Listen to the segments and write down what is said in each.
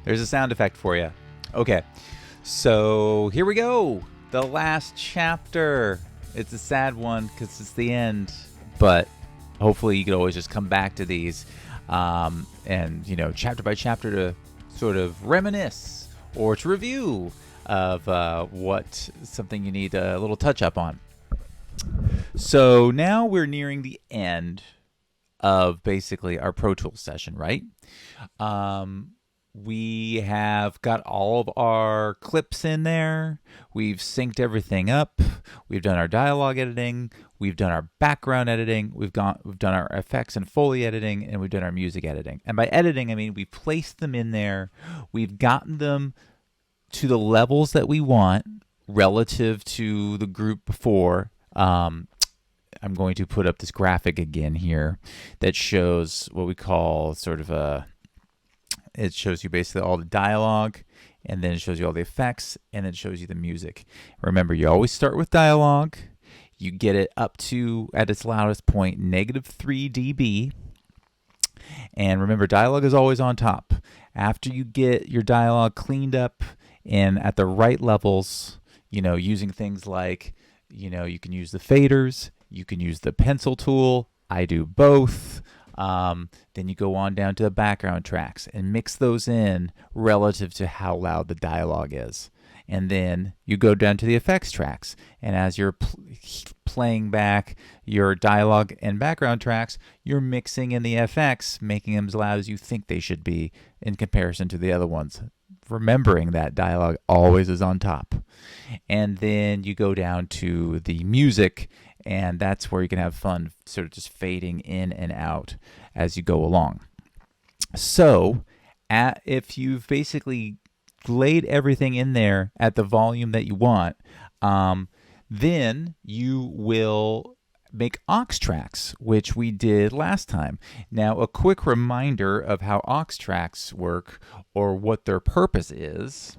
There's a sound effect for you. Okay, so here we go. The last chapter. It's a sad one because it's the end, but hopefully you can always just come back to these and, chapter by chapter to sort of reminisce or to review of what something you need a little touch up on. So now we're nearing the end of basically our Pro Tools session, right? We have got all of our clips in there. We've synced everything up. We've done our dialogue editing. We've done our background editing. We've done our effects and Foley editing, and we've done our music editing. And by editing, I mean we've placed them in there. We've gotten them to the levels that we want relative to the group before. I'm going to put up this graphic again here that shows what we call sort of it shows you basically all the dialogue, and then it shows you all the effects, and then it shows you the music. Remember, you always start with dialogue. You get it up to, at its loudest point, -3 dB. And remember, dialogue is always on top. After you get your dialogue cleaned up and at the right levels, using things like, you can use the faders, you can use the pencil tool. I do both. Then you go on down to the background tracks and mix those in relative to how loud the dialogue is. And then you go down to the effects tracks. And as you're playing back your dialogue and background tracks, you're mixing in the effects, making them as loud as you think they should be in comparison to the other ones. Remembering that dialogue always is on top. And then you go down to the music, and that's where you can have fun sort of just fading in and out as you go along. So if you've basically laid everything in there at the volume that you want, then you will make aux tracks, which we did last time. Now, a quick reminder of how aux tracks work or what their purpose is.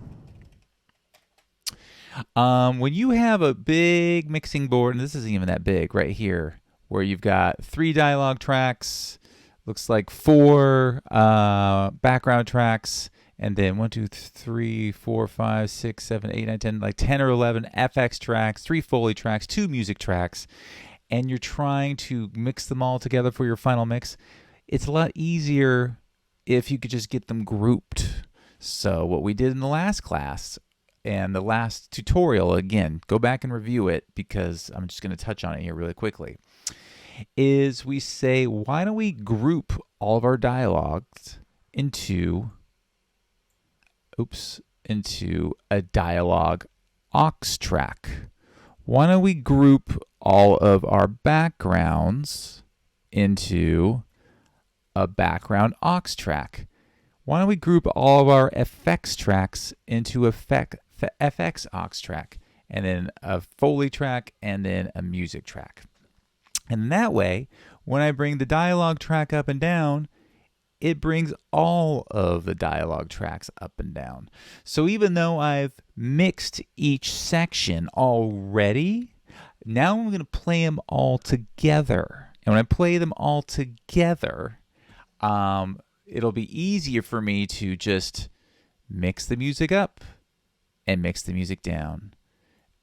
When you have a big mixing board, and this isn't even that big right here, where you've got 3 dialogue tracks, looks like 4 background tracks, and then 1, 2, 3, 4, 5, 6, 7, 8, 9, 10, like 10 or 11 FX tracks, 3 Foley tracks, 2 music tracks, and you're trying to mix them all together for your final mix. It's a lot easier if you could just get them grouped. So what we did in the last class and the last tutorial, again, go back and review it because I'm just going to touch on it here really quickly, is we say, why don't we group all of our dialogues into a dialogue aux track? Why don't we group all of our backgrounds into a background aux track? Why don't we group all of our effects tracks into FX aux track, and then a Foley track, and then a music track? And that way, when I bring the dialogue track up and down, it brings all of the dialogue tracks up and down. So even though I've mixed each section already, now I'm going to play them all together. And when I play them all together, it'll be easier for me to just mix the music up and mix the music down.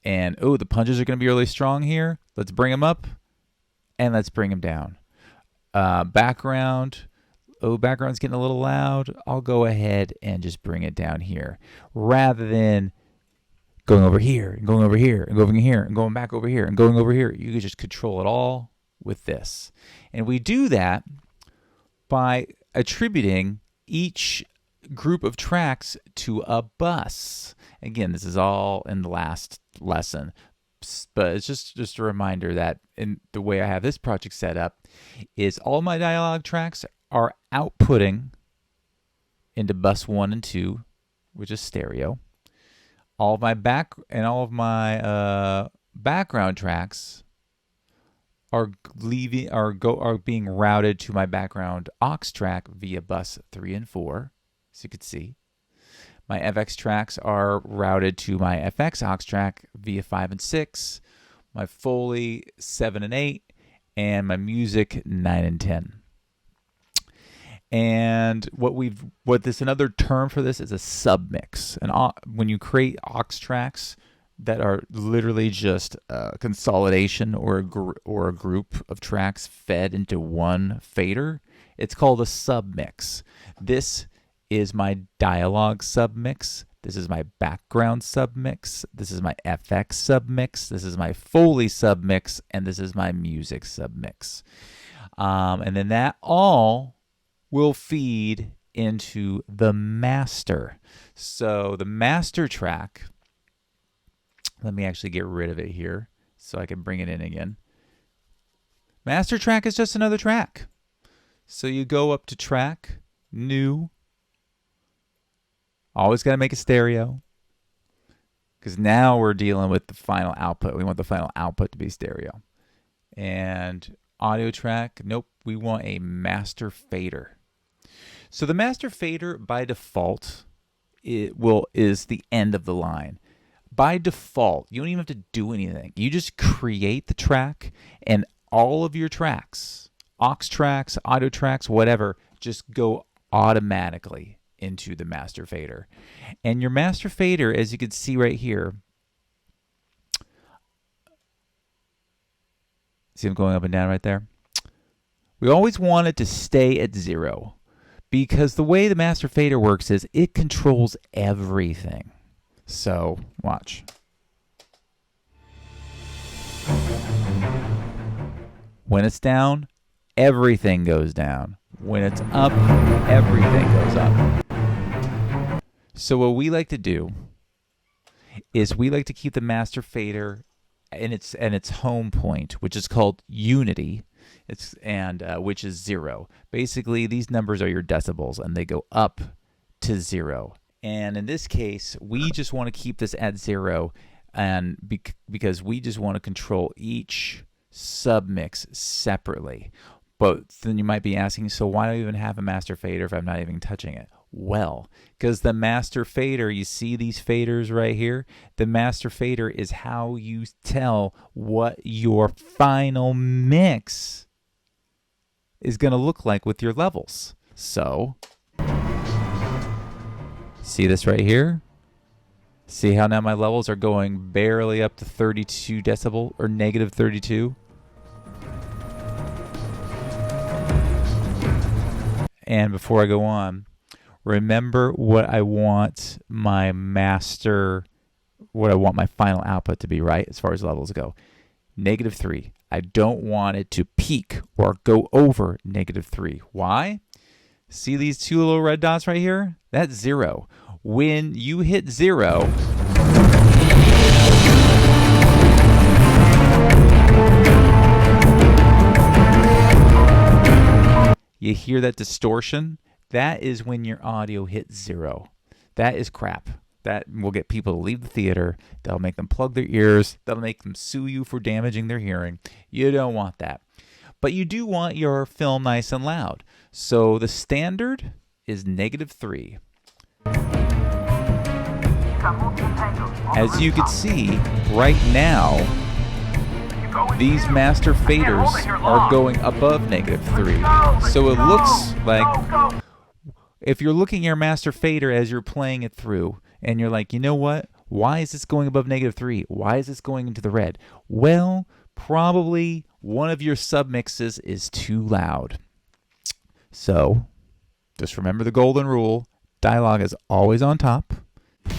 And, the punches are going to be really strong here. Let's bring them up and let's bring them down. Background's getting a little loud. I'll go ahead and just bring it down here rather than going over here and going over here and going here and going back over here and going over here. You can just control it all with this. And we do that by attributing each group of tracks to a bus. Again, this is all in the last lesson, but it's just a reminder that in the way I have this project set up is all my dialogue tracks are outputting into bus 1 and 2, which is stereo. All of my background tracks are being routed to my background aux track via bus 3 and 4, as you can see. My FX tracks are routed to my FX aux track via 5 and 6, my Foley 7 and 8, and my music 9 and 10. And another term for this is a submix. And when you create aux tracks that are literally just a consolidation or a group of tracks fed into one fader, it's called a submix. This is my dialogue submix. This is my background submix. This is my FX submix. This is my Foley submix. And this is my music submix. And then that all will feed into the master. So the master track, let me actually get rid of it here so I can bring it in again. Master track is just another track. So you go up to track, new. Always got to make a stereo, because now we're dealing with the final output. We want the final output to be stereo. And audio track, nope, we want a master fader. So the master fader by default is the end of the line. By default, you don't even have to do anything. You just create the track, and all of your tracks, aux tracks, audio tracks, whatever, just go automatically into the master fader. And your master fader, as you can see right here, see them going up and down right there? We always want it to stay at 0, because the way the master fader works is it controls everything. So watch. When it's down, everything goes down. When it's up, everything goes up. So what we like to do is we like to keep the master fader in its home point, which is called unity. Which is 0. Basically, these numbers are your decibels, and they go up to 0. And in this case, we just want to keep this at 0, and because we just want to control each submix separately. But then you might be asking, so why do I even have a master fader if I'm not even touching it? Well, because the master fader, you see these faders right here? The master fader is how you tell what your final mix is going to look like with your levels. So, see this right here? See how now my levels are going barely up to 32 decibel or negative 32? And before I go on, remember what I want my final output to be, right? As far as levels go. -3. I don't want it to peak or go over -3. Why? See these two little red dots right here? That's 0. When you hit 0, you hear that distortion? That is when your audio hits 0. That is crap. That will get people to leave the theater. That'll make them plug their ears. That'll make them sue you for damaging their hearing. You don't want that. But you do want your film nice and loud. So the standard is -3. As you can see, right now, these master faders are going above -3. So it looks like, if you're looking at your master fader as you're playing it through, and you're like, you know what? Why is this going above -3? Why is this going into the red? Well, probably one of your submixes is too loud. So, just remember the golden rule. Dialogue is always on top. 0,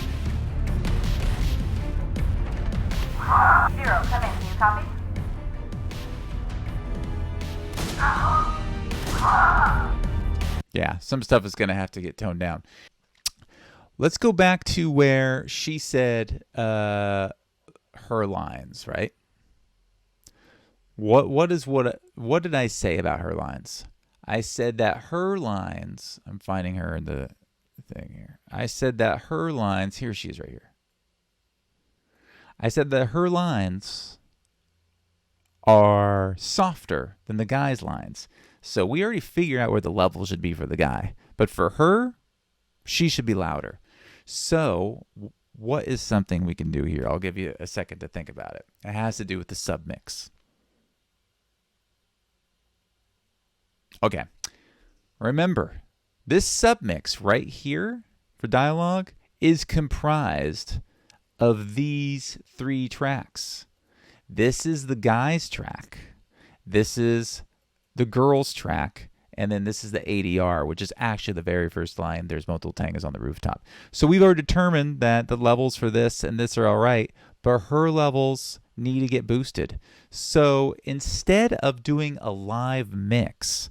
come in. Can you copy? Yeah, some stuff is going to have to get toned down. Let's go back to where she said her lines, right? What did I say about her lines? I said that her lines, I'm finding her in the thing here. I said that her lines, here she is right here. I said that her lines are softer than the guy's lines. So we already figured out where the level should be for the guy. But for her, she should be louder. So what is something we can do here? I'll give you a second to think about it. It has to do with the submix. Okay. Remember, this submix right here for dialogue is comprised of these 3 tracks. This is the guy's track. This is the girl's track. And then this is the ADR, which is actually the very first line. There's multiple tangos on the rooftop. So we've already determined that the levels for this and this are all right, but her levels need to get boosted. So instead of doing a live mix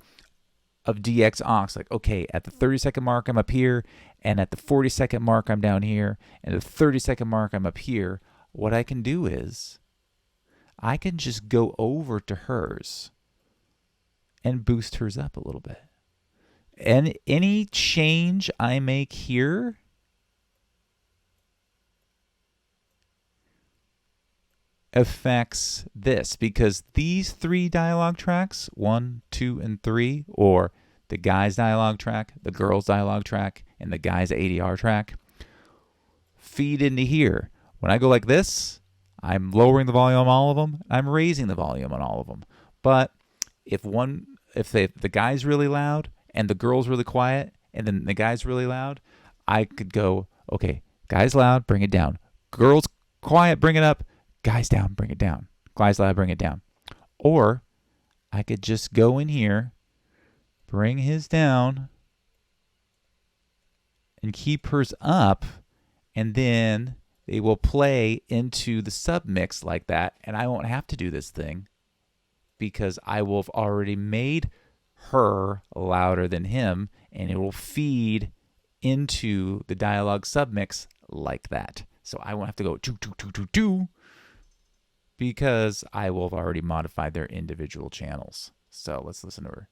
of DX aux, like, okay, at the 30-second mark, I'm up here, and at the 40-second mark, I'm down here, and at the 30-second mark, I'm up here, what I can do is I can just go over to hers and boost hers up a little bit. And any change I make here affects this, because these 3 dialogue tracks, 1, 2, and 3, or the guy's dialogue track, the girl's dialogue track, and the guy's ADR track, feed into here. When I go like this, I'm lowering the volume on all of them. I'm raising the volume on all of them. But if the guy's really loud and the girl's really quiet and then the guy's really loud, I could go, okay, guy's loud, bring it down. Girl's quiet, bring it up. Guy's down, bring it down. Guy's loud, bring it down. Or I could just go in here, bring his down, and keep hers up, and then they will play into the submix like that, and I won't have to do this thing because I will have already made her louder than him, and it will feed into the dialogue submix like that. So I won't have to go do because I will have already modified their individual channels. So let's listen to her.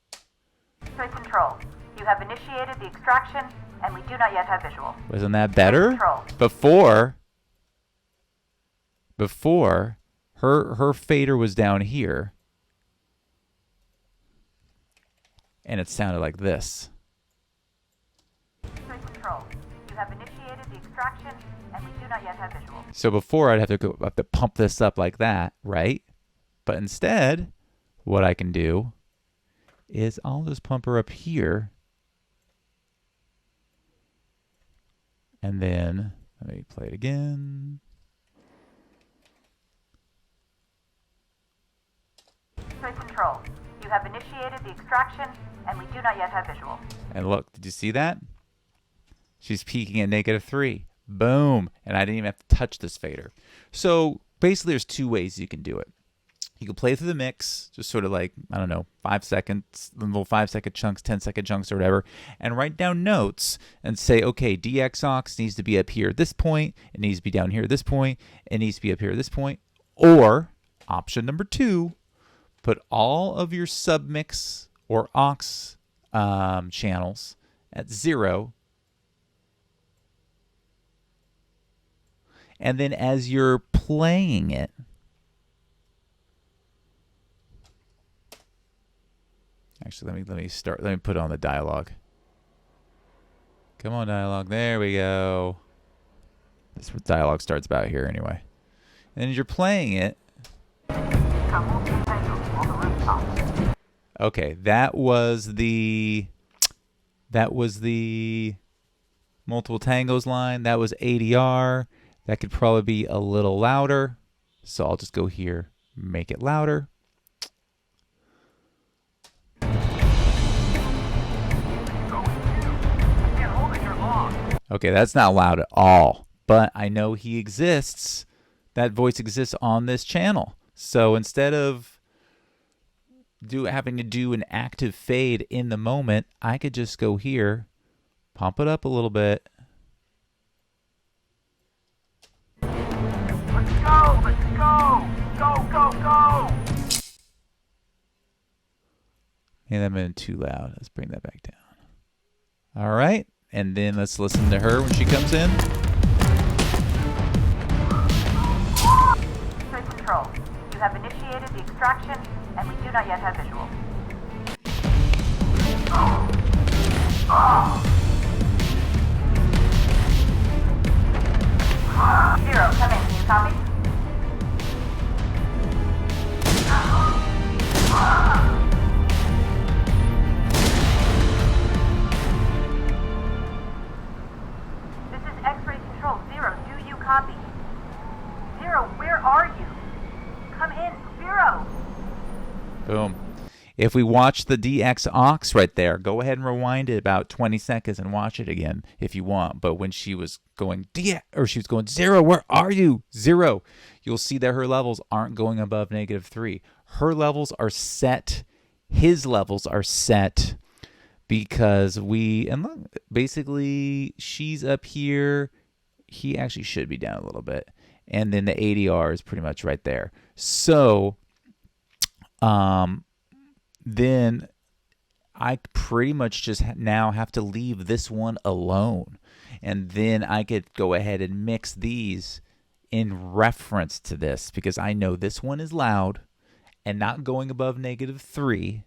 Good control. You have initiated the extraction, and we do not yet have visual. Wasn't that better? Control. Before her fader was down here, and it sounded like this. Good control. You have initiated the extraction, and we do not yet have visual. So before I'd have to pump this up like that, right? But instead, what I can do is I'll just pump her up here. And then let me play it again. Good control. You have initiated the extraction, and we do not yet have visual. And look, did you see that? She's peaking at -3. Boom. And I didn't even have to touch this fader. So basically there's 2 ways you can do it. You can play through the mix, just sort of like, I don't know, 5 seconds, little 5-second chunks, 10-second chunks or whatever, and write down notes and say, okay, DX aux needs to be up here at this point, it needs to be down here at this point, it needs to be up here at this point. Or, option number 2, put all of your submix or aux channels at 0. And then as you're playing it, actually, let me put on the dialogue. Come on, dialogue. There we go. This dialogue starts about here anyway. And then as you're playing it, okay, that was the multiple tangos line. That was ADR. That could probably be a little louder. So I'll just go here, make it louder. Okay, that's not loud at all, but I know he exists. That voice exists on this channel. So instead of having to do an active fade in the moment, I could just go here, pump it up a little bit. Let's go! Let's go! Go, go, go! Hey, that been too loud. Let's bring that back down. All right. And then let's listen to her when she comes in. Good control. You have initiated the extraction, and we do not yet have visual. 0, come in. Can you copy? Boom. If we watch the DX aux right there, go ahead and rewind it about 20 seconds and watch it again if you want. But when she was going she was going 0, where are you? 0. You'll see that her levels aren't going above -3. Her levels are set. His levels are set because basically she's up here. He actually should be down a little bit. And then the ADR is pretty much right there. So, then I pretty much just now have to leave this one alone. And then I could go ahead and mix these in reference to this because I know this one is loud and not going above -3.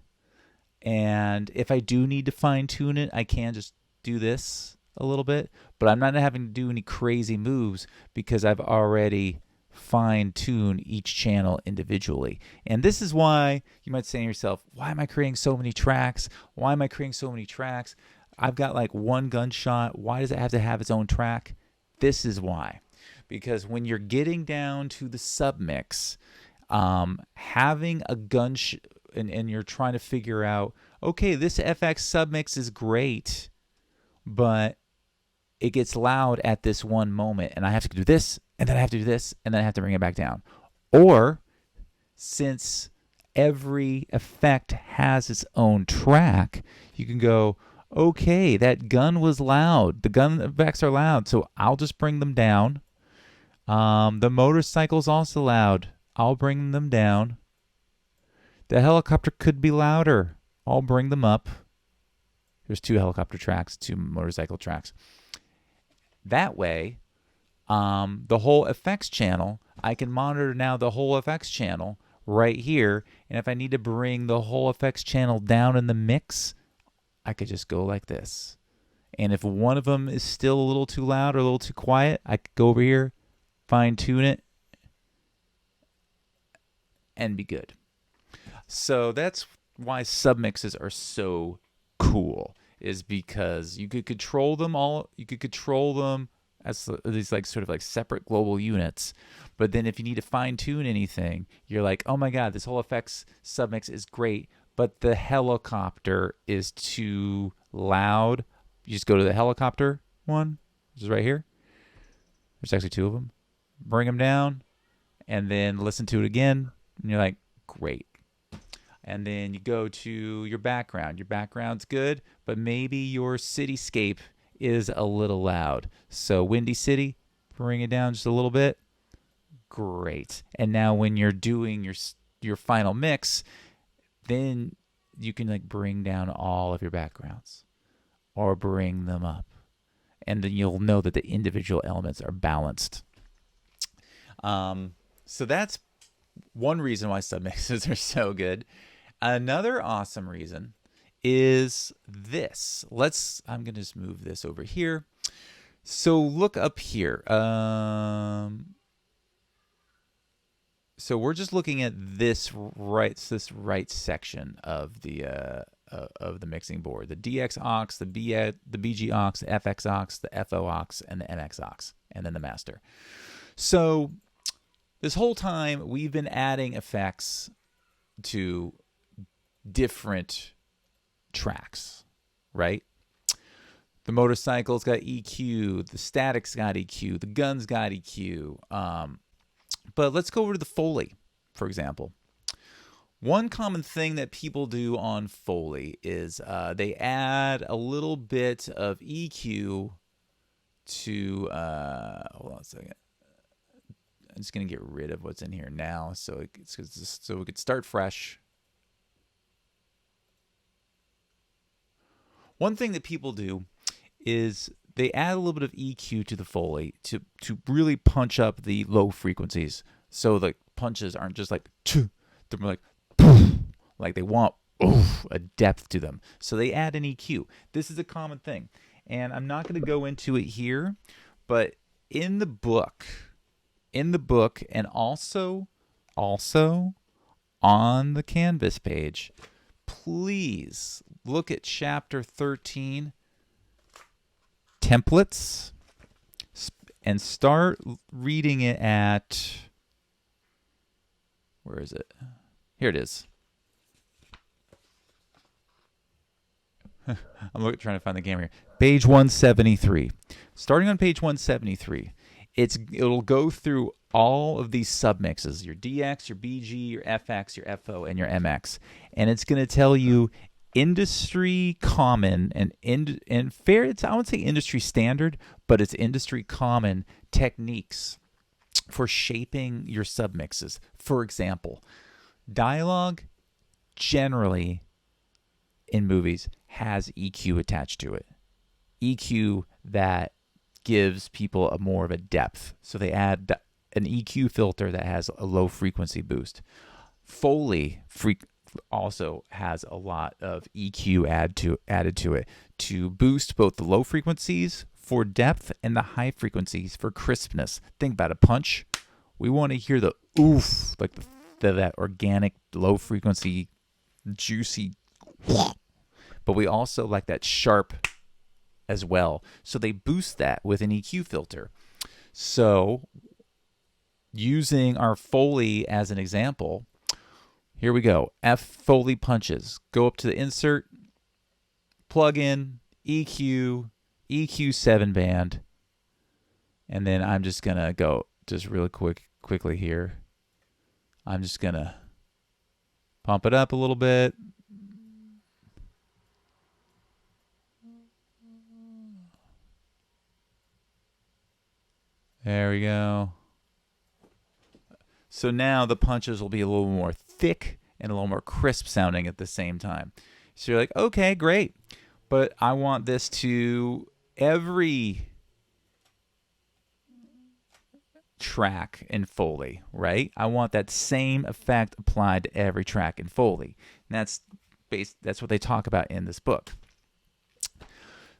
And if I do need to fine tune it, I can just do this a little bit, but I'm not having to do any crazy moves because I've already fine-tune each channel individually. And this is why you might say to yourself, why am I creating so many tracks? Why am I creating so many tracks? I've got like one gunshot. Why does it have to have its own track? This is why. Because when you're getting down to the submix, having a and you're trying to figure out, okay, this FX submix is great, but it gets loud at this one moment, and I have to do this, and then I have to do this, and then I have to bring it back down. Or, since every effect has its own track, you can go, okay, that gun was loud. The gun effects are loud, so I'll just bring them down. The motorcycle's also loud. I'll bring them down. The helicopter could be louder. I'll bring them up. There's 2 helicopter tracks, 2 motorcycle tracks. That way, the whole effects channel, I can monitor now the whole effects channel right here. And if I need to bring the whole effects channel down in the mix, I could just go like this. And if one of them is still a little too loud or a little too quiet, I could go over here, fine tune it, and be good. So that's why submixes are so cool, is because you could control them all. You could control them as these like sort of like separate global units. But then if you need to fine tune anything, you're like, oh my God, this whole effects submix is great, but the helicopter is too loud. You just go to the helicopter one, which is right here. There's actually 2 of them. Bring them down and then listen to it again. And you're like, great. And then you go to your background. Your background's good, but maybe your cityscape is a little loud. So Windy City, bring it down just a little bit. Great. And now when you're doing your final mix, then you can like bring down all of your backgrounds or bring them up. And then you'll know that the individual elements are balanced. So that's one reason why submixes are so good. Another awesome reason is this. I'm going to just move this over here. So look up here. So we're just looking at this right section of the mixing board. The DX aux, the BG aux, the FX aux, the FO aux, and the MX aux, and then the master. So this whole time we've been adding effects to different tracks, right? The motorcycle's got EQ, the static's got EQ, the gun's got EQ. But let's go over to the Foley, for example. One common thing that people do on Foley is they add a little bit of EQ to, hold on a second. I'm just going to get rid of what's in here now so we could start fresh. One thing that people do is they add a little bit of EQ to the Foley to really punch up the low frequencies. So the punches aren't just like, they're more like they want a depth to them. So they add an EQ. This is a common thing. And I'm not going to go into it here, but in the book, and also on the Canvas page, please look at chapter 13, templates, and start reading it at, where is it? Here it is. trying to find the camera here. Page 173. Starting on page 173, it'll go through all of these submixes, your DX, your BG, your FX, your FO, and your MX. And it's going to tell you industry common and fair. I wouldn't say industry standard, but it's industry common techniques for shaping your submixes. For example, dialogue generally in movies has EQ attached to it. EQ that gives people a more of a depth. So they add an EQ filter that has a low frequency boost. Foley also has a lot of EQ added to it to boost both the low frequencies for depth and the high frequencies for crispness. Think about a punch. We want to hear the oof, like that organic low frequency juicy, but we also like that sharp as well. So they boost that with an EQ filter. So using our Foley as an example, here we go. F Foley punches. Go up to the insert, plug in EQ 7 band, and then I'm just gonna go just really quickly here. I'm just gonna pump it up a little bit. There we go. So now the punches will be a little more thick and a little more crisp sounding at the same time. So you're like, okay, great. But I want this to every track in Foley, right? I want that same effect applied to every track in Foley. And that's what they talk about in this book.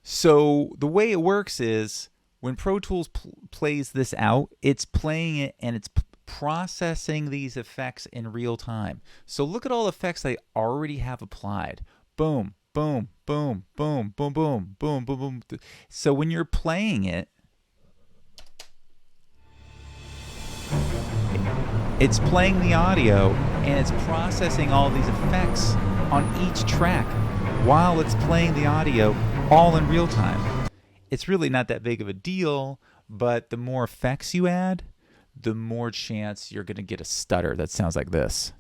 So the way it works is when Pro Tools plays this out, it's playing it and it's processing these effects in real time. So look at all the effects they already have applied. Boom, boom, boom, boom, boom, boom, boom, boom, boom. So when you're playing it, it's playing the audio and it's processing all these effects on each track while it's playing the audio all in real time. It's really not that big of a deal, but the more effects you add, the more chance you're going to get a stutter that sounds like this.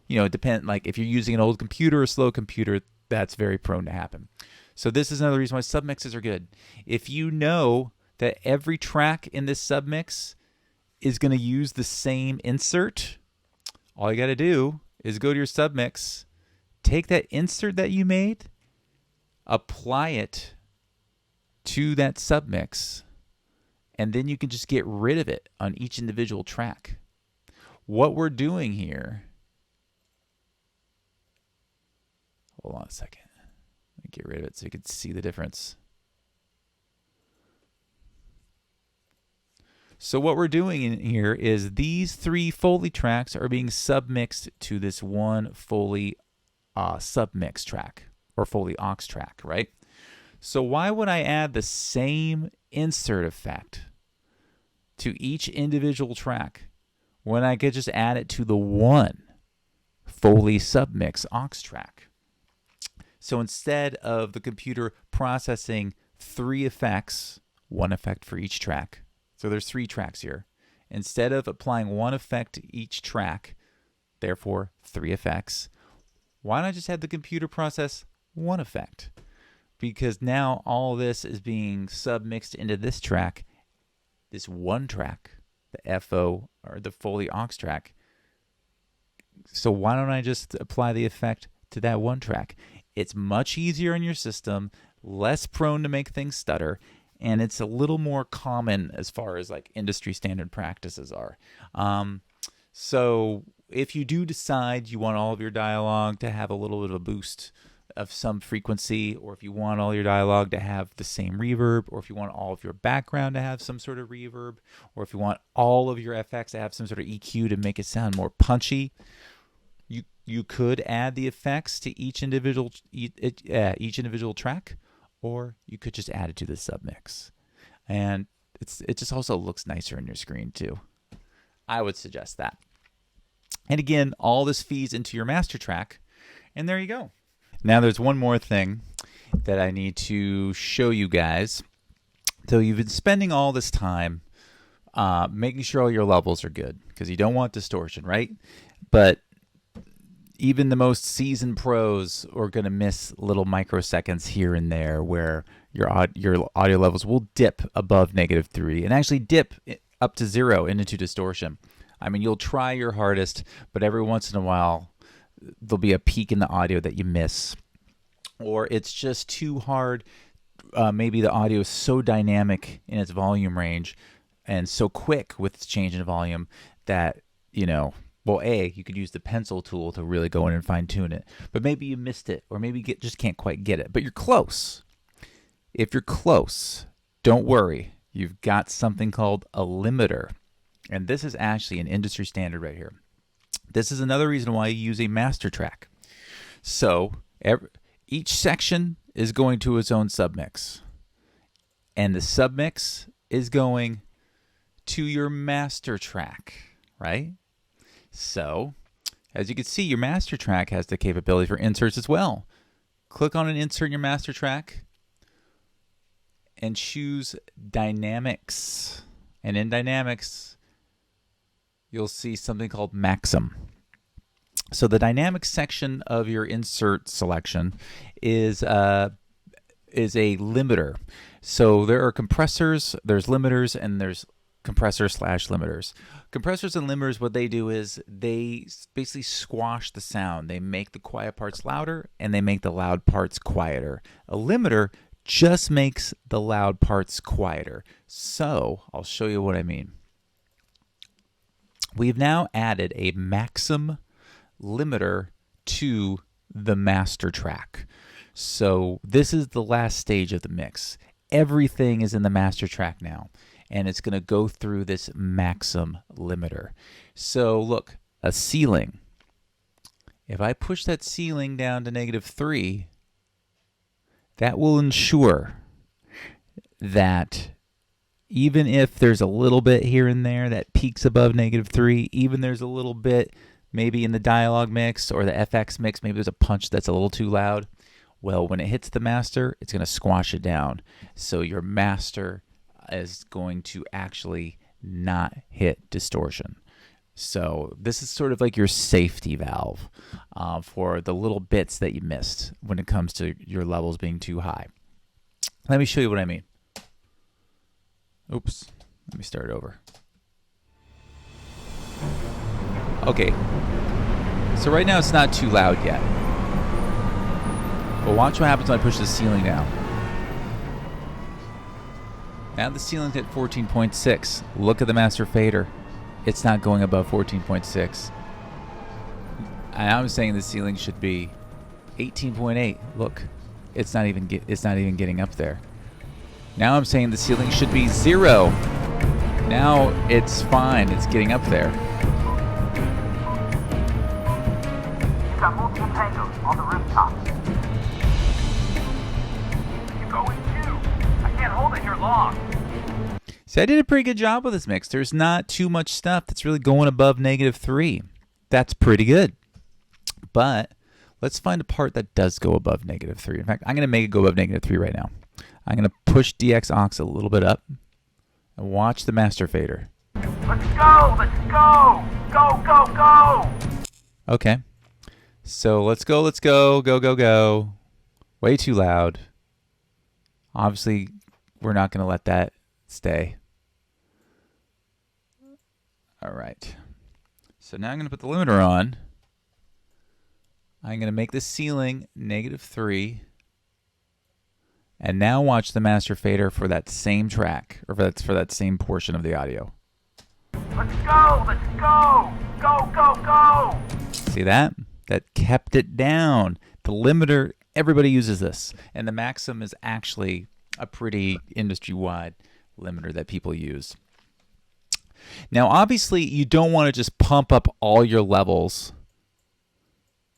It depends. Like if you're using an old computer or a slow computer, that's very prone to happen. So this is another reason why submixes are good. If you know that every track in this submix is going to use the same insert, all you got to do is go to your submix, take that insert that you made, apply it to that submix, and then you can just get rid of it on each individual track. What we're doing here, hold on a second. Let me get rid of it so you can see the difference. So what we're doing in here is these 3 Foley tracks are being submixed to this one Foley submix track or Foley aux track, right? So why would I add the same insert effect to each individual track when I could just add it to the one Foley submix aux track? So instead of the computer processing 3 effects, 1 effect for each track, so there's 3 tracks here. Instead of applying 1 effect to each track, therefore 3 effects, why not just have the computer process 1 effect? Because now all this is being submixed into this track, this one track, the FO or the Foley aux track. So why don't I just apply the effect to that one track? It's much easier in your system, less prone to make things stutter, and it's a little more common as far as like industry standard practices are. So if you do decide you want all of your dialogue to have a little bit of a boost of some frequency, or if you want all your dialogue to have the same reverb, or if you want all of your background to have some sort of reverb, or if you want all of your FX to have some sort of EQ to make it sound more punchy, you could add the effects to each individual track, or you could just add it to the submix. And it just also looks nicer on your screen too. I would suggest that. And again, all this feeds into your master track, and there you go. Now there's one more thing that I need to show you guys. So you've been spending all this time making sure all your levels are good, because you don't want distortion, right? But even the most seasoned pros are going to miss little microseconds here and there where your audio levels will dip above -3 and actually dip up to 0 into distortion. I mean, you'll try your hardest, but every once in a while, there'll be a peak in the audio that you miss. Or it's just too hard. Maybe the audio is so dynamic in its volume range and so quick with its change in volume that, well, you could use the pencil tool to really go in and fine tune it. But maybe you missed it, or maybe you just can't quite get it. But you're close. If you're close, don't worry. You've got something called a limiter. And this is actually an industry standard right here. This is another reason why you use a master track. So each section is going to its own submix. And the submix is going to your master track, right? So, as you can see, your master track has the capability for inserts as well. Click on an insert in your master track and choose Dynamics. And in Dynamics, you'll see something called Maxim. So the dynamics section of your insert selection is a limiter. So there are compressors, there's limiters, and there's compressor/limiters. Compressors and limiters, what they do is they basically squash the sound. They make the quiet parts louder and they make the loud parts quieter. A limiter just makes the loud parts quieter. So I'll show you what I mean. We've now added a Maxim limiter to the master track. So this is the last stage of the mix. Everything is in the master track now, and it's going to go through this Maxim limiter. So look, a ceiling. If I push that ceiling down to -3, that will ensure that even if there's a little bit here and there that peaks above -3, even there's a little bit maybe in the dialogue mix or the FX mix, maybe there's a punch that's a little too loud. Well, when it hits the master, it's going to squash it down. So your master is going to actually not hit distortion. So this is sort of like your safety valve for the little bits that you missed when it comes to your levels being too high. Let me show you what I mean. Oops, let me start over. Okay, so right now it's not too loud yet. But watch what happens when I push the ceiling down. Now the ceiling's at 14.6. Look at the master fader. It's not going above 14.6. I'm saying the ceiling should be 18.8. Look, it's not even getting up there. Now I'm saying the ceiling should be 0. Now it's fine. It's getting up there. You've got multiple tangos on the rooftops. You go in too. I can't hold it here long. See, I did a pretty good job with this mix. There's not too much stuff that's really going above -3. That's pretty good. But let's find a part that does go above -3. In fact, I'm going to make it go above -3 right now. I'm going to push DX aux a little bit up and watch the master fader. Let's go! Let's go! Go, go, go! Okay. So let's go, go, go, go. Way too loud. Obviously, we're not going to let that stay. All right. So now I'm going to put the limiter on. I'm going to make the ceiling -3. And now watch the master fader for that same track, or for that same portion of the audio. Let's go! Let's go! Go, go, go! See that? That kept it down. The limiter, everybody uses this. And the Maxim is actually a pretty industry-wide limiter that people use. Now, obviously, you don't want to just pump up all your levels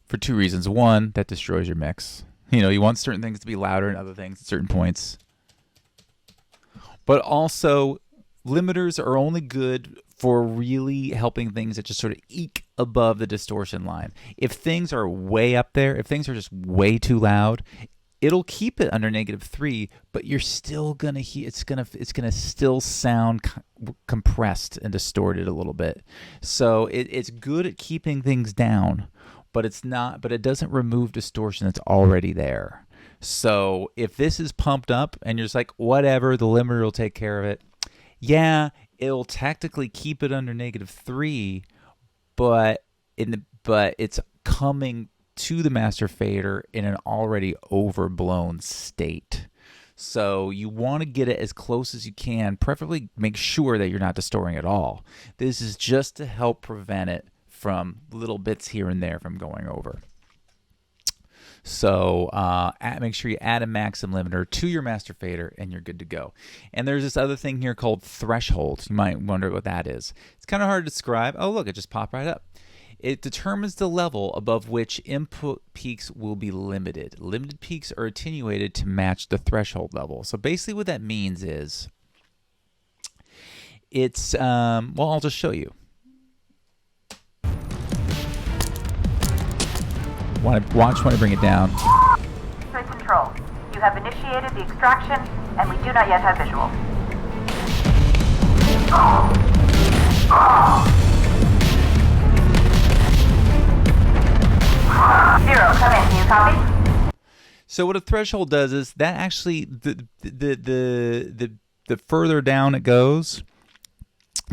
for two reasons. One, that destroys your mix. You want certain things to be louder and other things at certain points. But also, limiters are only good for really helping things that just sort of eke above the distortion line. If things are way up there, if things are just way too loud, it'll keep it under -3, but you're still gonna hear it's gonna still sound compressed and distorted a little bit. So it's good at keeping things down, but it doesn't remove distortion that's already there. So if this is pumped up and you're just like, whatever, the limiter will take care of it. Yeah, it'll tactically keep it under -3, but it's coming to the master fader in an already overblown state. So you want to get it as close as you can, preferably make sure that you're not distorting at all. This is just to help prevent it from little bits here and there from going over. So make sure you add a maximum limiter to your master fader and you're good to go. And there's this other thing here called threshold. You might wonder what that is. It's kind of hard to describe. Oh, look, it just popped right up. It determines the level above which input peaks will be limited. Limited peaks are attenuated to match the threshold level. So basically what that means is it's, well, I'll just show you. Watch when I bring it down. Good control. You have initiated the extraction, and we do not yet have visual. Zero, come in. Can you copy? So what a threshold does is that actually the further down it goes,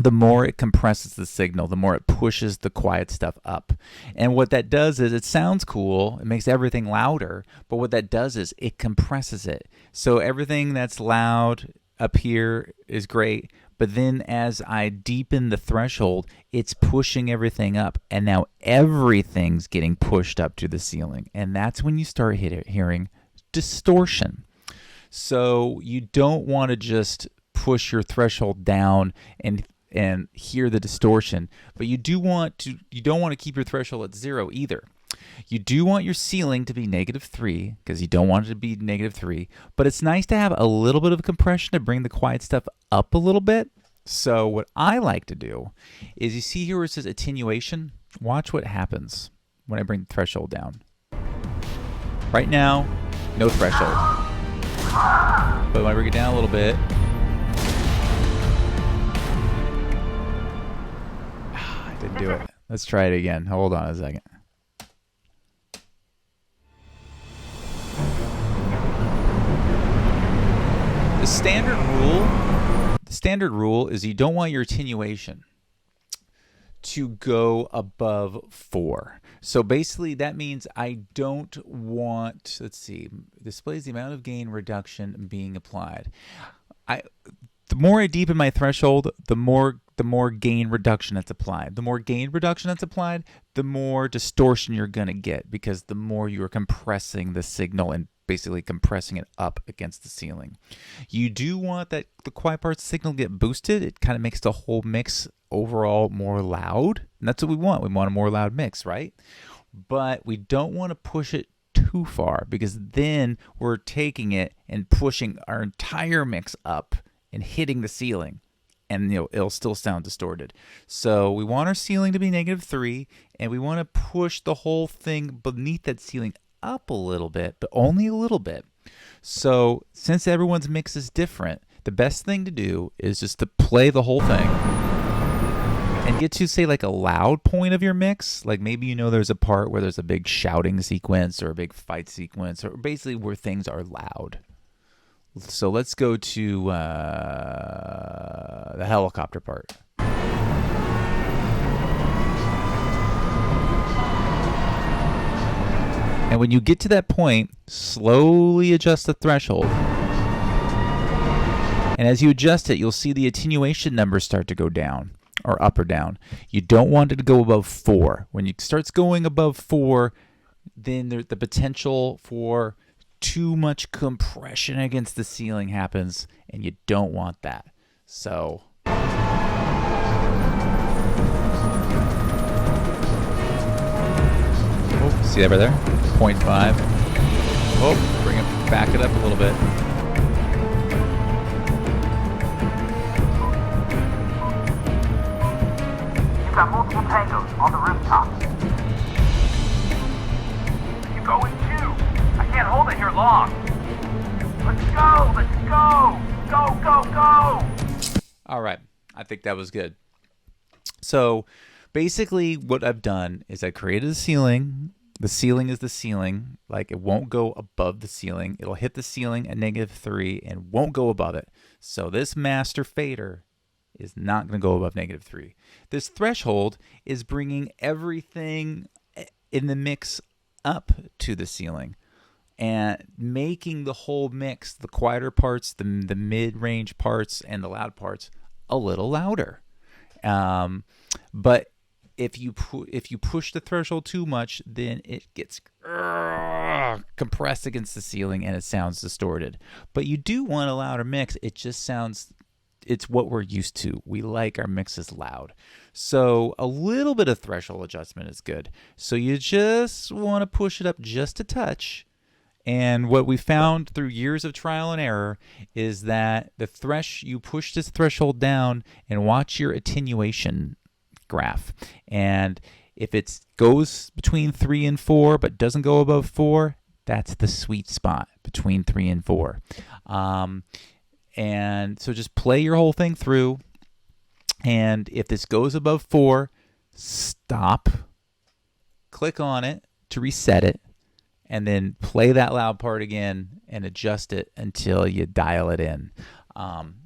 the more it compresses the signal, the more it pushes the quiet stuff up. And what that does is it sounds cool, it makes everything louder, but what that does is it compresses it. So everything that's loud up here is great, but then as I deepen the threshold, it's pushing everything up, and now everything's getting pushed up to the ceiling. And that's when you start hearing distortion. So you don't want to just push your threshold down and hear the distortion, but you don't want to keep your threshold at 0 either. You do want your ceiling to be -3 because you don't want it to be -3, but it's nice to have a little bit of compression to bring the quiet stuff up a little bit. So what I like to do is, you see here where it says attenuation? Watch what happens when I bring the threshold down. Right now, no threshold. But when I bring it down a little bit, didn't do it. Let's try it again. Hold on a second. The standard rule is you don't want your attenuation to go above 4. So basically that means I don't want, let's see, displays the amount of gain reduction being applied. The more I deepen my threshold, the more gain reduction that's applied. The more gain reduction that's applied, the more distortion you're going to get, because the more you're compressing the signal and basically compressing it up against the ceiling. You do want the quiet parts of the signal get boosted. It kind of makes the whole mix overall more loud. And that's what we want. We want a more loud mix, right? But we don't want to push it too far, because then we're taking it and pushing our entire mix up and hitting the ceiling, and it'll still sound distorted. So we want our ceiling to be -3, and we want to push the whole thing beneath that ceiling up a little bit, but only a little bit. So since everyone's mix is different, the best thing to do is just to play the whole thing and get to, say, like a loud point of your mix. Like maybe there's a part where there's a big shouting sequence or a big fight sequence, or basically where things are loud. So let's go to the helicopter part. And when you get to that point, slowly adjust the threshold. And as you adjust it, you'll see the attenuation numbers start to go down, or up or down. You don't want it to go above 4. When it starts going above 4, then the potential for too much compression against the ceiling happens, and you don't want that. So see that right there? 0.5. Bring it, back it up a little bit. on the rooftop. You going too? I can't hold it here long. Let's go! Let's go! Go, go, go! All right. I think that was good. So basically what I've done is I created a ceiling. The ceiling is the ceiling. Like, it won't go above the ceiling. It'll hit the ceiling at -3 and won't go above it. So this master fader is not going to go above -3. This threshold is bringing everything in the mix up to the ceiling and making the whole mix, the quieter parts, the mid-range parts, and the loud parts, a little louder. But if you push the threshold too much, then it gets compressed against the ceiling and it sounds distorted. But you do want a louder mix. It just sounds, it's what we're used to. We like our mixes loud. So a little bit of threshold adjustment is good. So you just want to push it up just a touch. And what we found through years of trial and error is that you push this threshold down and watch your attenuation graph. And if it goes between 3 and 4 but doesn't go above 4, that's the sweet spot between 3 and 4. And so just play your whole thing through. And if this goes above 4, stop, click on it to reset it, and then play that loud part again and adjust it until you dial it in.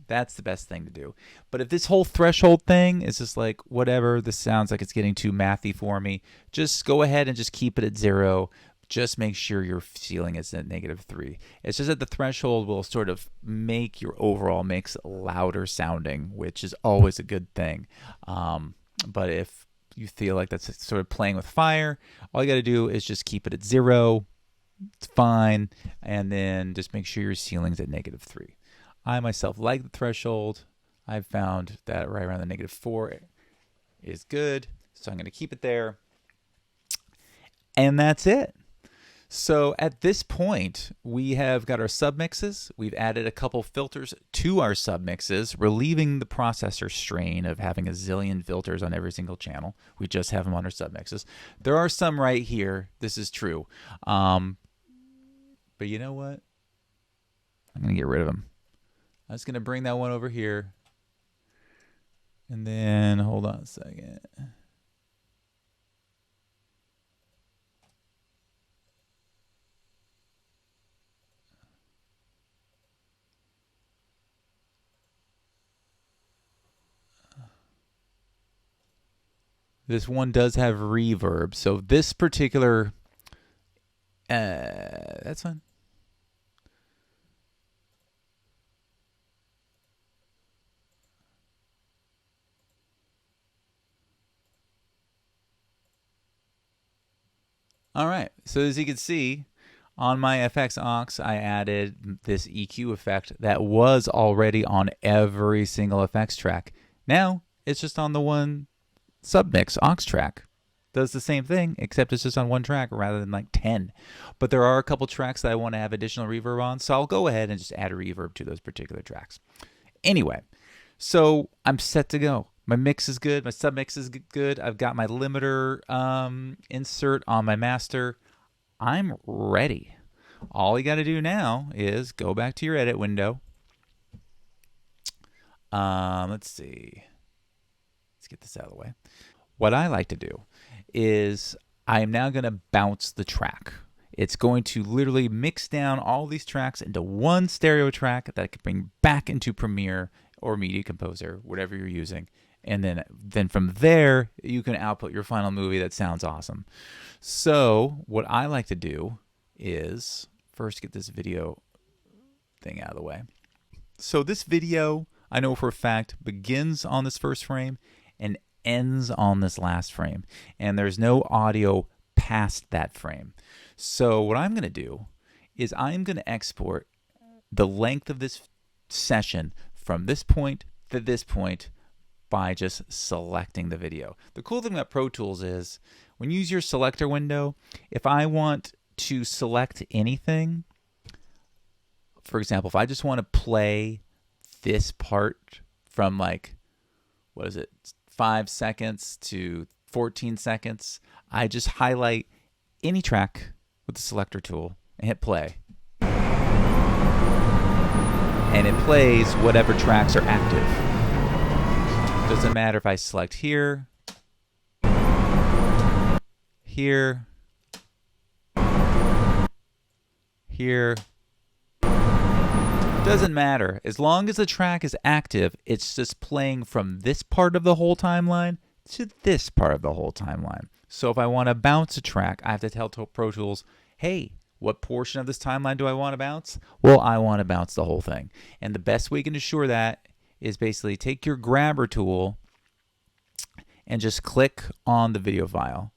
That's the best thing to do. But if this whole threshold thing is just like, whatever, this sounds like it's getting too mathy for me, just go ahead and just keep it at 0. Just make sure your ceiling is at -3. It's just that the threshold will sort of make your overall mix louder sounding, which is always a good thing. But if you feel like that's sort of playing with fire, all you got to do is just keep it at 0. It's fine. And then just make sure your ceiling's at -3. I myself like the threshold. I've found that right around the -4 is good. So I'm going to keep it there. And that's it. So at this point, we have got our submixes. We've added a couple filters to our submixes, relieving the processor strain of having a zillion filters on every single channel. We just have them on our submixes. There are some right here. This is true. But you know what? I'm going to get rid of them. I'm just going to bring that one over here. And then, hold on a second. This one does have reverb. So this particular, that's fine. All right, so as you can see, on my FX aux, I added this EQ effect that was already on every single effects track. Now, it's just on the one submix aux track. Does the same thing, except it's just on one track rather than like 10. But there are a couple tracks that I want to have additional reverb on, so I'll go ahead and just add a reverb to those particular tracks. Anyway, so I'm set to go. My mix is good. My submix is good. I've got my limiter insert on my master. I'm ready. All you got to do now is go back to your edit window. Let's see. Let's get this out of the way. What I like to do is I am now going to bounce the track. It's going to literally mix down all these tracks into one stereo track that I can bring back into Premiere or Media Composer, whatever you're using. And then from there, you can output your final movie that sounds awesome. So what I like to do is first get this video thing out of the way. So this video, I know for a fact, begins on this first frame and ends on this last frame. And there's no audio past that frame. So what I'm going to do is I'm going to export the length of this session from this point to this point by just selecting the video. The cool thing about Pro Tools is when you use your selector window, if I want to select anything, for example, if I just want to play this part from like, 5 seconds to 14 seconds, I just highlight any track with the selector tool and hit play. And it plays whatever tracks are active. Doesn't matter if I select here, here, here. Doesn't matter. As long as the track is active, it's just playing from this part of the whole timeline to this part of the whole timeline. So if I want to bounce a track, I have to tell Pro Tools, hey, what portion of this timeline do I want to bounce? Well, I want to bounce the whole thing. And the best way you can assure that is basically take your grabber tool and just click on the video file.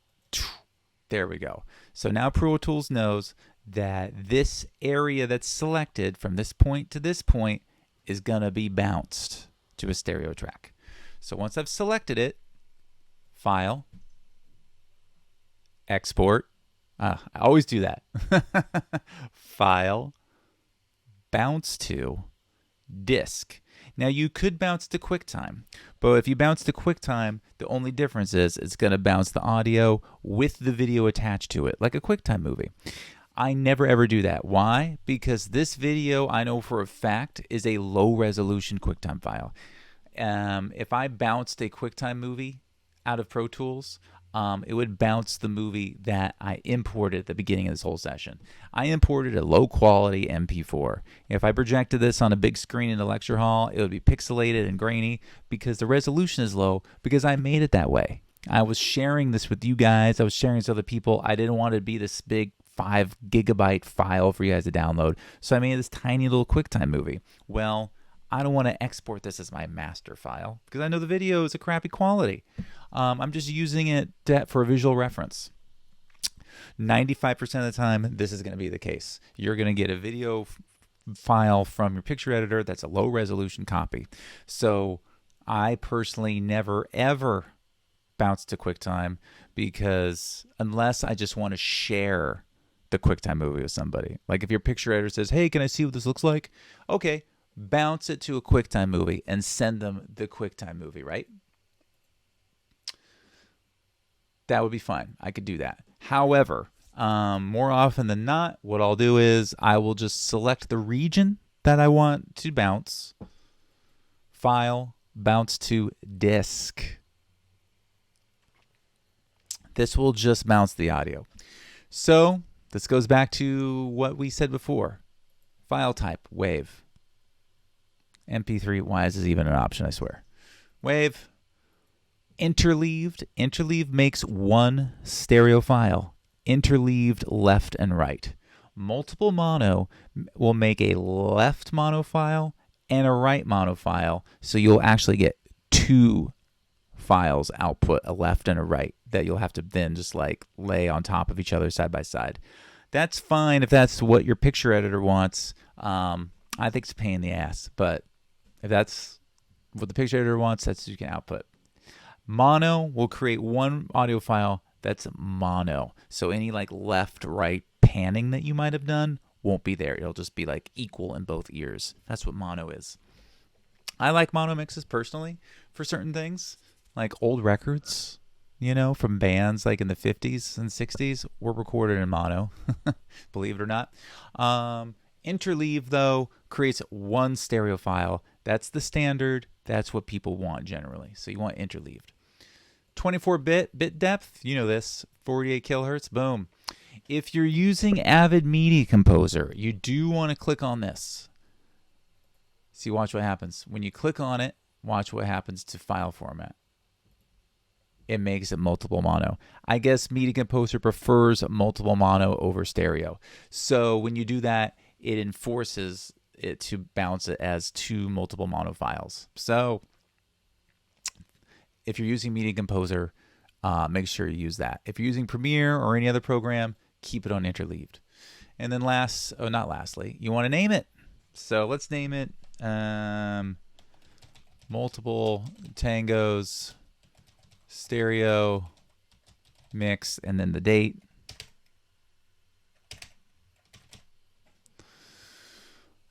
There we go. So now Pro Tools knows that this area that's selected from this point to this point is going to be bounced to a stereo track. So once I've selected it, File, Export. I always do that. File, Bounce to, Disk. Now you could bounce to QuickTime, but if you bounce to QuickTime, the only difference is it's going to bounce the audio with the video attached to it, like a QuickTime movie. I never ever do that. Why? Because this video, I know for a fact, is a low resolution QuickTime file. If I bounced a QuickTime movie out of Pro Tools, it would bounce the movie that I imported at the beginning of this whole session. I imported a low quality MP4. If I projected this on a big screen in a lecture hall, it would be pixelated and grainy because the resolution is low because I made it that way. I was sharing this with you guys. I was sharing this with other people. I didn't want it to be this big 5 gigabyte file for you guys to download. So I made this tiny little QuickTime movie. Well, I don't want to export this as my master file because I know the video is a crappy quality. I'm just using it for a visual reference. 95% of the time, this is going to be the case. You're going to get a video file from your picture editor that's a low resolution copy. So I personally never ever bounce to QuickTime because unless I just want to share the QuickTime movie with somebody. Like if your picture editor says, hey, can I see what this looks like? Okay, bounce it to a QuickTime movie and send them the QuickTime movie, right? That would be fine. I could do that. However, more often than not, what I'll do is I will just select the region that I want to bounce, File, Bounce to Disk. This will just bounce the audio. So this goes back to what we said before. File type, WAV. MP3, why is this even an option, I swear? WAV. Interleaved. Interleaved makes one stereo file. Interleaved left and right. Multiple mono will make a left mono file and a right mono file. So you'll actually get two files output, a left and a right, that you'll have to then just like lay on top of each other side by side. That's fine if that's what your picture editor wants. I think it's a pain in the ass, but if that's what the picture editor wants, that's what you can output. Mono will create one audio file that's mono. So any like left, right panning that you might have done won't be there. It'll just be like equal in both ears. That's what mono is. I like mono mixes personally for certain things, like old records, you know, from bands like in the 50s and 60s were recorded in mono, believe it or not. Interleave, though, creates one stereo file. That's the standard. That's what people want generally. So you want interleaved. 24-bit bit depth, you know this, 48 kilohertz, boom. If you're using Avid Media Composer, you do want to click on this. See, watch what happens. When you click on it, watch what happens to file format. It makes it multiple mono. I guess Media Composer prefers multiple mono over stereo. So when you do that, it enforces it to bounce it as two multiple mono files. So if you're using Media Composer, make sure you use that. If you're using Premiere or any other program, keep it on interleaved. And then not lastly, you want to name it. So let's name it Multiple Tangos Stereo Mix, and then the date.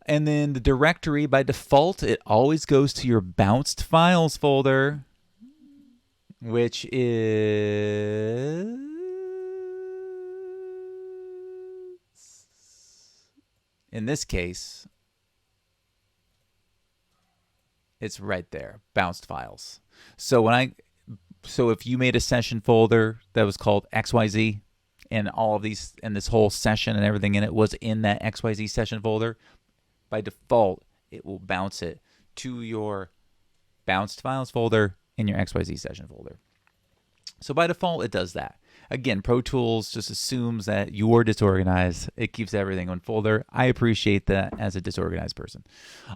And then the directory, by default, it always goes to your bounced files folder. which is in this case, it's right there, bounced files. So if you made a session folder that was called XYZ, and all of these and this whole session and everything in it was in that XYZ session folder, by default, it will bounce it to your bounced files folder in your XYZ session folder. So by default, it does that. Again, Pro Tools just assumes that you're disorganized. It keeps everything in folder. I appreciate that as a disorganized person.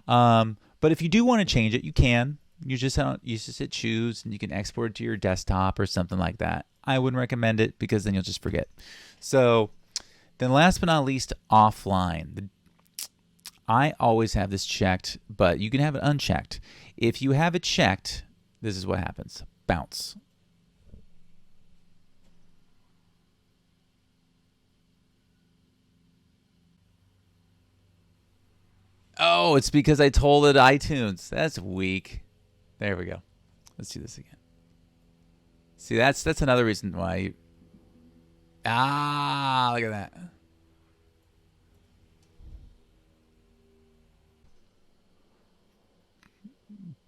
But if you do want to change it, you can. You just hit choose, and you can export it to your desktop or something like that. I wouldn't recommend it because then you'll just forget. So then last but not least, offline. I always have this checked, but you can have it unchecked. If you have it checked, this is what happens. Bounce. Oh, it's because I told it iTunes. That's weak. There we go. Let's do this again. See, that's another reason why look at that.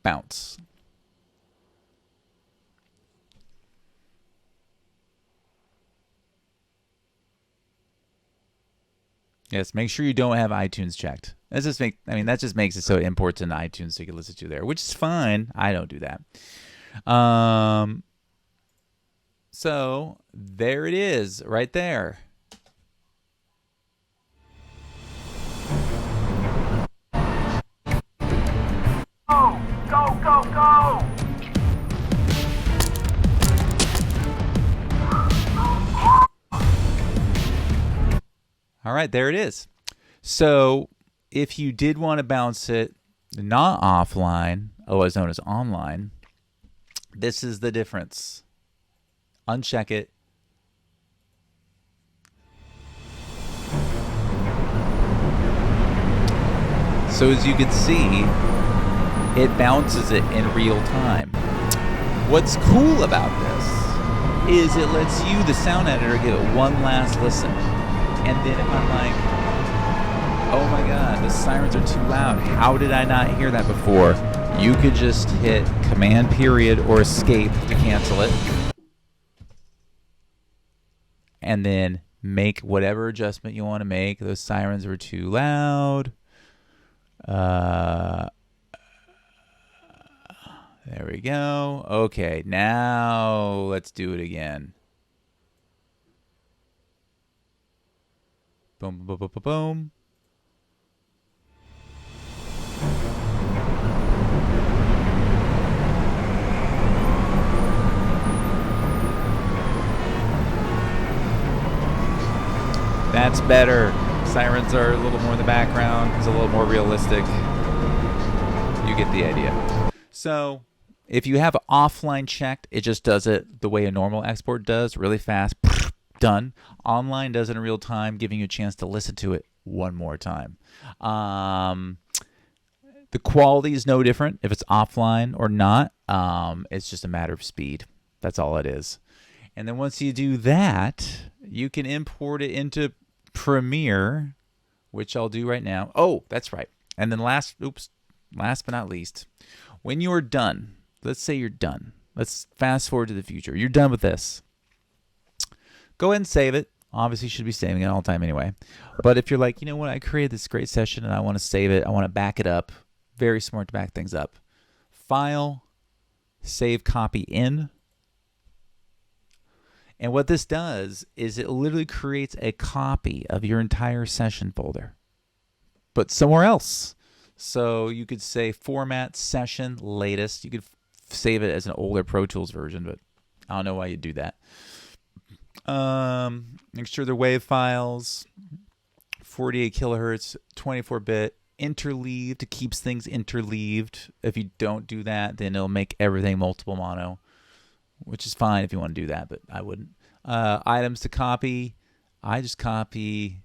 Bounce. Yes, make sure you don't have iTunes checked. That just makes it so it imports into iTunes so you can listen to there, which is fine. I don't do that. So there it is, right there. Go, go, go, go! All right, there it is. So if you did want to bounce it not offline, otherwise known as online, this is the difference. Uncheck it. So as you can see, it bounces it in real time. What's cool about this is it lets you, the sound editor, give it one last listen. And then if I'm like, oh my God, the sirens are too loud. How did I not hear that before? You could just hit Command period or Escape to cancel it. And then make whatever adjustment you want to make. Those sirens were too loud. There we go. Okay, now let's do it again. Boom, boom, boom, boom, boom. That's better. Sirens are a little more in the background. It's a little more realistic. You get the idea. So if you have offline checked, it just does it the way a normal export does, really fast. Done. Online does it in real time, giving you a chance to listen to it one more time. The quality is no different if it's offline or not. It's just a matter of speed. That's all it is. And then once you do that, you can import it into Premiere, which I'll do right now. Oh, that's right. And then last but not least, when you're done, let's say you're done. Let's fast forward to the future. You're done with this. Go ahead and save it. Obviously, you should be saving it all the time anyway. But if you're like, you know what, I created this great session and I want to save it. I want to back it up. Very smart to back things up. File, save copy in. And what this does is it literally creates a copy of your entire session folder, but somewhere else. So you could say format session latest. You could save it as an older Pro Tools version, but I don't know why you'd do that. Make sure they're WAV files, 48 kilohertz, 24-bit, interleaved. It keeps things interleaved. If you don't do that, then it'll make everything multiple mono, which is fine if you want to do that, but I wouldn't. Items to copy. I just copy,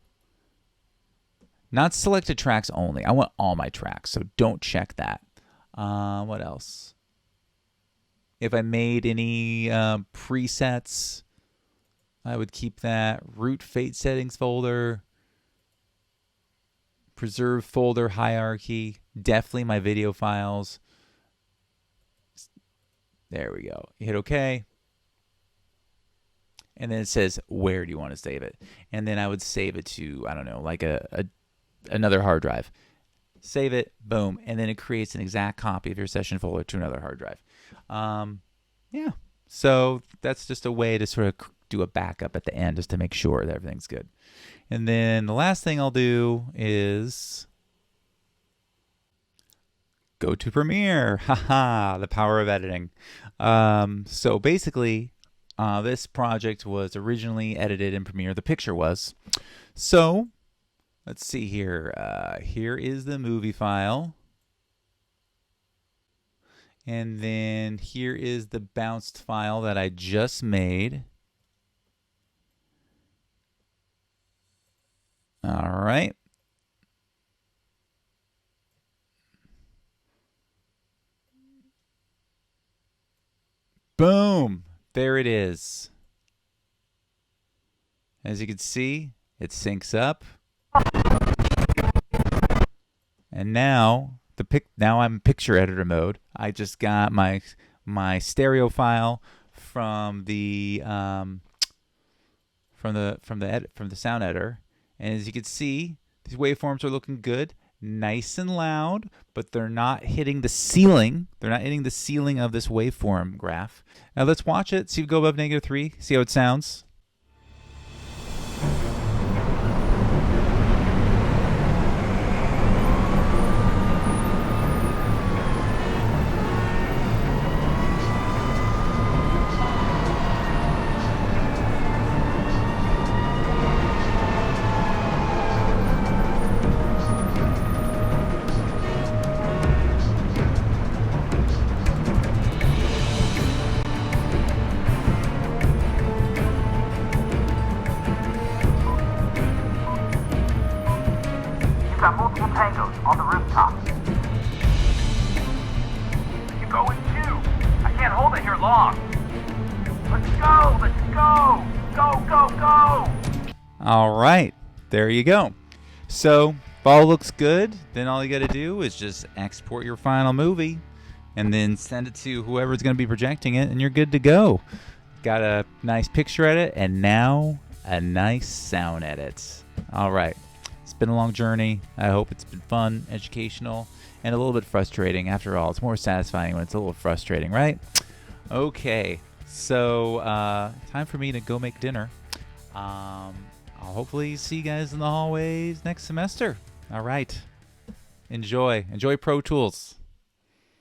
not selected tracks only. I want all my tracks, so don't check that. What else? If I made any presets, I would keep that. Root fate settings folder. Preserve folder hierarchy. Definitely my video files. There we go. You hit OK. And then it says, where do you want to save it? And then I would save it to, I don't know, like another hard drive. Save it, boom, and then it creates an exact copy of your session folder to another hard drive. Yeah, so that's just a way to sort of do a backup at the end just to make sure that everything's good. And then the last thing I'll do is go to Premiere. Haha, the power of editing. So basically, this project was originally edited in Premiere. The picture was. So let's see here. Here is the movie file. And then here is the bounced file that I just made. All right. Boom. There it is. As you can see, it syncs up. And now now I'm picture editor mode. I just got my stereo file from the sound editor, and as you can see, these waveforms are looking good, nice and loud, but they're not hitting the ceiling. They're not hitting the ceiling of this waveform graph. Now let's watch it. See if we go above -3. See how it sounds. You've got multiple tangos on the rooftops. You're going too. I can't hold it here long. Let's go, let's go. Go, go, go. All right, there you go. So if all looks good, then all you got to do is just export your final movie and then send it to whoever's going to be projecting it, and you're good to go. Got a nice picture edit, and now a nice sound edit. All right. It's been a long journey. I hope it's been fun, educational, and a little bit frustrating. After all, it's more satisfying when it's a little frustrating, right? Okay, so time for me to go make dinner. I'll hopefully see you guys in the hallways next semester. All right. Enjoy Pro Tools.